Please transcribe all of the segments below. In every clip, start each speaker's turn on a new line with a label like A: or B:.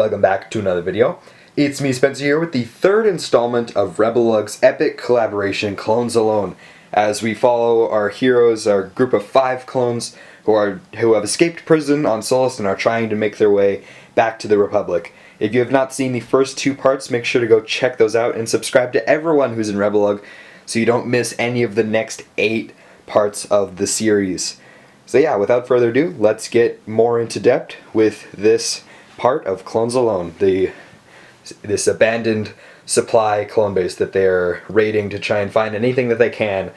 A: welcome back to another video. It's me, Spencer, here with the third installment of RebelLUG's epic collaboration, Clones Alone, as we follow our heroes, our group of 5 clones who have escaped prison on Sullust and are trying to make their way back to the Republic. If you have not seen the first 2 parts, make sure to go check those out and subscribe to everyone who's in RebelLUG so you don't miss any of the next 8 parts of the series. So yeah, without further ado, let's get more into depth with this part of Clones Alone, this abandoned supply clone base that they're raiding to try and find anything that they can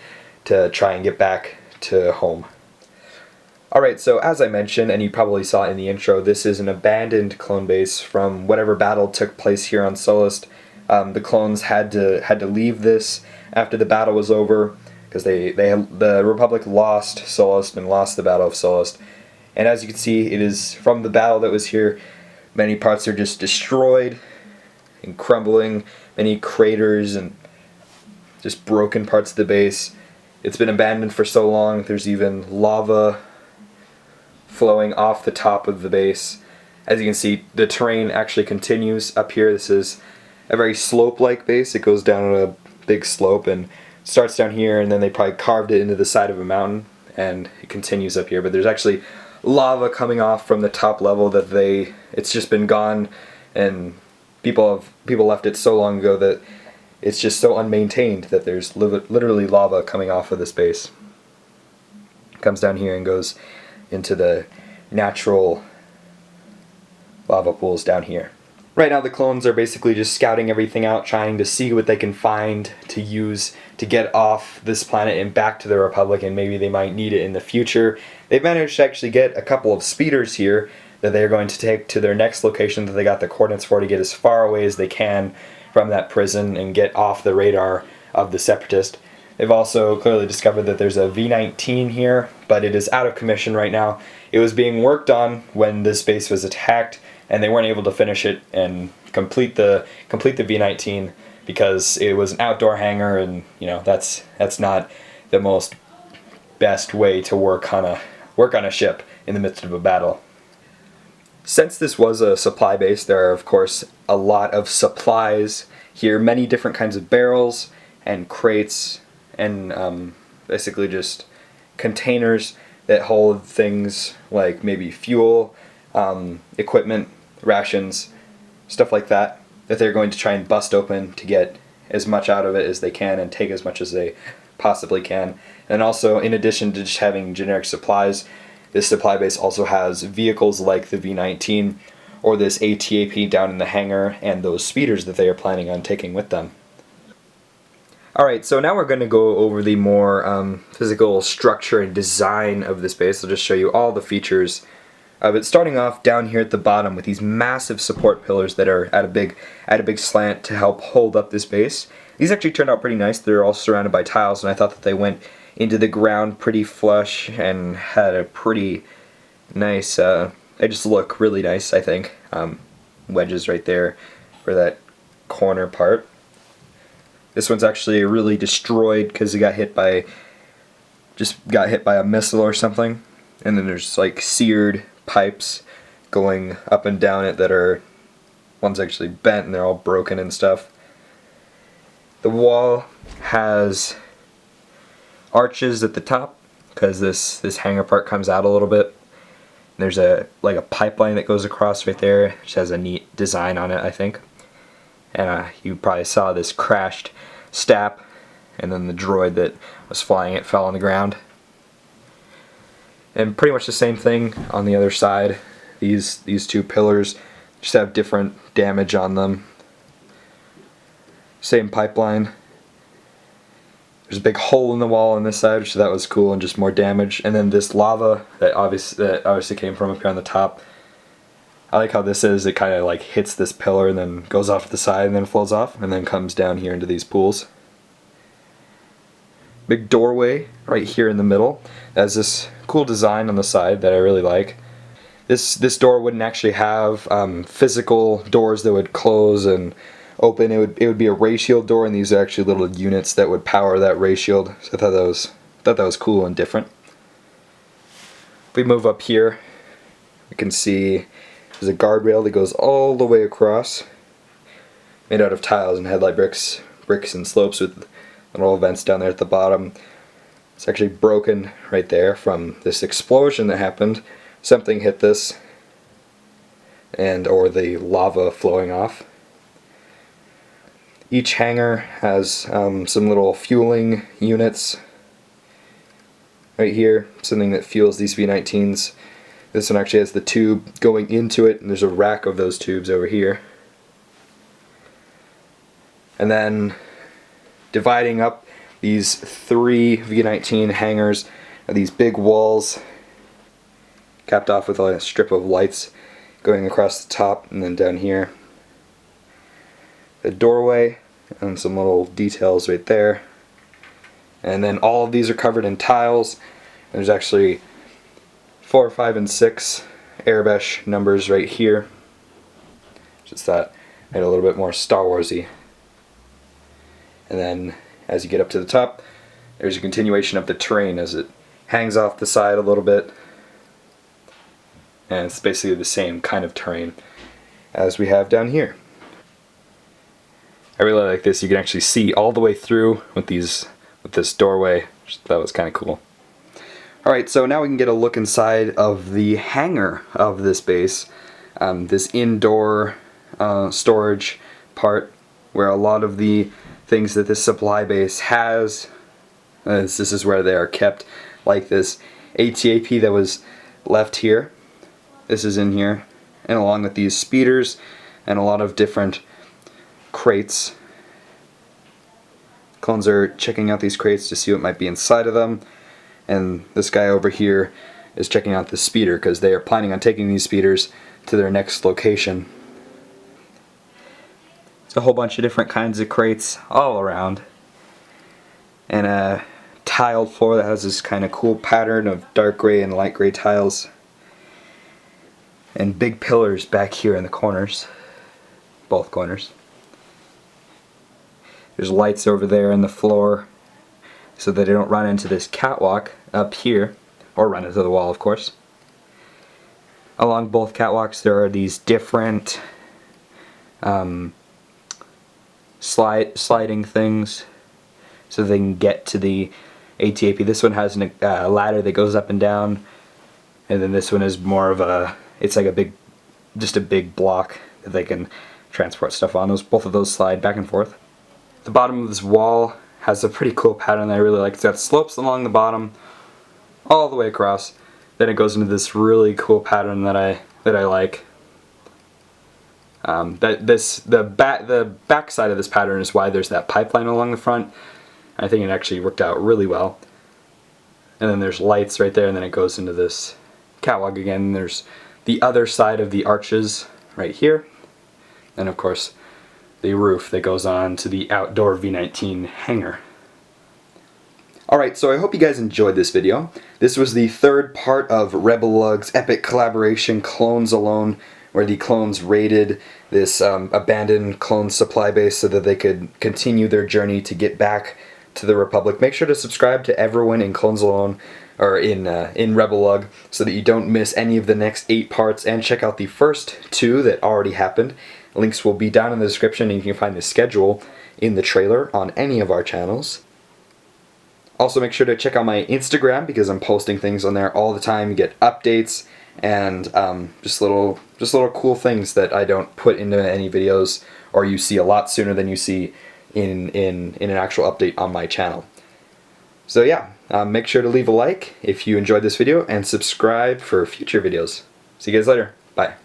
A: to try and get back to home. Alright, so as I mentioned, and you probably saw in the intro, this is an abandoned clone base from whatever battle took place here on Sullust. The clones had to leave this after the battle was over, because the Republic lost Sullust and lost the Battle of Sullust. And as you can see, it is from the battle that was here. Many parts are just destroyed and crumbling, many craters and just broken parts of the base. It's been abandoned for so long, there's even lava flowing off the top of the base. As you can see, the terrain actually continues up here. This is a very slope-like base. It goes down a big slope and starts down here, and then they probably carved it into the side of a mountain, and it continues up here. But there's actually lava coming off from the top level that it's just been gone, and people left it so long ago that it's just so unmaintained that there's literally lava coming off of this base. It comes down here and goes into the natural lava pools down here. Right now the clones are basically just scouting everything out, trying to see what they can find to use to get off this planet and back to the Republic, and maybe they might need it in the future. They've managed to actually get a couple of speeders here that they're going to take to their next location that they got the coordinates for, to get as far away as they can from that prison and get off the radar of the separatist. They've also clearly discovered that there's a V-19 here, but it is out of commission right now. It was being worked on when this base was attacked, and they weren't able to finish it and complete the V-19 because it was an outdoor hangar, and you know that's not the most best way to work on a ship in the midst of a battle. Since this was a supply base, there are of course a lot of supplies here, many different kinds of barrels and crates and basically just containers that hold things like maybe fuel, equipment, rations, stuff like that they're going to try and bust open to get as much out of it as they can and take as much as they possibly can. And also, in addition to just having generic supplies, this supply base also has vehicles like the V-19 or this ATAP down in the hangar and those speeders that they are planning on taking with them. Alright, so now we're going to go over the more physical structure and design of this base. I'll just show you all the features of it, starting off down here at the bottom with these massive support pillars that are at a big slant to help hold up this base. These actually turned out pretty nice. They're all surrounded by tiles, and I thought that they went into the ground pretty flush and had a pretty nice, they just look really nice, I think. Wedges right there for that corner part. This one's actually really destroyed because it got hit by a missile or something, and then there's like seared pipes going up and down it that are, one's actually bent and they're all broken and stuff. The wall has arches at the top because this hangar part comes out a little bit. There's a pipeline that goes across right there, which has a neat design on it, I think. And you probably saw this crashed stap, and then the droid that was flying it fell on the ground. And pretty much the same thing on the other side. These 2 pillars just have different damage on them. Same pipeline. There's a big hole in the wall on this side, so that was cool, and just more damage. And then this lava that obviously came from up here on the top. I like how this is, it kind of like hits this pillar and then goes off to the side and then flows off and then comes down here into these pools. Big doorway right here in the middle. It has this cool design on the side that I really like. This door wouldn't actually have physical doors that would close and open. It would be a ray shield door, and these are actually little units that would power that ray shield. So I thought that was cool and different. If we move up here, we can see There's a guardrail that goes all the way across, made out of tiles and headlight bricks and slopes with little vents down there at the bottom. It's actually broken right there from this explosion that happened. Something hit this, or the lava flowing off. Each hangar has some little fueling units right here, something that fuels these V19s. This one actually has the tube going into it, and there's a rack of those tubes over here. And then dividing up these 3 V19 hangars are these big walls capped off with a strip of lights going across the top, and then down here a doorway and some little details right there. And then all of these are covered in tiles. There's actually 4, 5, and 6 airbrush numbers right here. Just that made it a little bit more Star Warsy. And then as you get up to the top, there's a continuation of the terrain as it hangs off the side a little bit. And it's basically the same kind of terrain as we have down here. I really like this. You can actually see all the way through with this doorway. That was kind of cool. Alright, so now we can get a look inside of the hangar of this base. This indoor storage part where a lot of the things that this supply base has, this is where they are kept, like this ATAP that was left here. This is in here, and along with these speeders and a lot of different crates. Clones are checking out these crates to see what might be inside of them, and this guy over here is checking out the speeder because they are planning on taking these speeders to their next location. It's a whole bunch of different kinds of crates all around, and a tiled floor that has this kind of cool pattern of dark gray and light gray tiles, and big pillars back here in the corners, both corners. There's lights over there in the floor so that they don't run into this catwalk up here, or run into the wall, of course. Along both catwalks there are these different sliding things so they can get to the ATAP. This one has a ladder that goes up and down, and then this one is more of a, it's like just a big block that they can transport stuff on. Both of those slide back and forth. The bottom of this wall has a pretty cool pattern that I really like. It's got slopes along the bottom all the way across. Then it goes into this really cool pattern that I like. The back side of this pattern is why there's that pipeline along the front. I think it actually worked out really well. And then there's lights right there, and then it goes into this catwalk again. There's the other side of the arches right here, and of course the roof that goes on to the outdoor V19 hangar. Alright, so I hope you guys enjoyed this video. This was the third part of RebelLUG's epic collaboration Clones Alone, where the clones raided this abandoned clone supply base so that they could continue their journey to get back to the Republic. Make sure to subscribe to everyone in Clones Alone, or in RebelLUG, so that you don't miss any of the next 8 parts, and check out the first 2 that already happened. Links will be down in the description, and you can find the schedule in the trailer on any of our channels. Also make sure to check out my Instagram because I'm posting things on there all the time. You get updates and just little cool things that I don't put into any videos, or you see a lot sooner than you see in an actual update on my channel. So yeah, make sure to leave a like if you enjoyed this video and subscribe for future videos. See you guys later. Bye.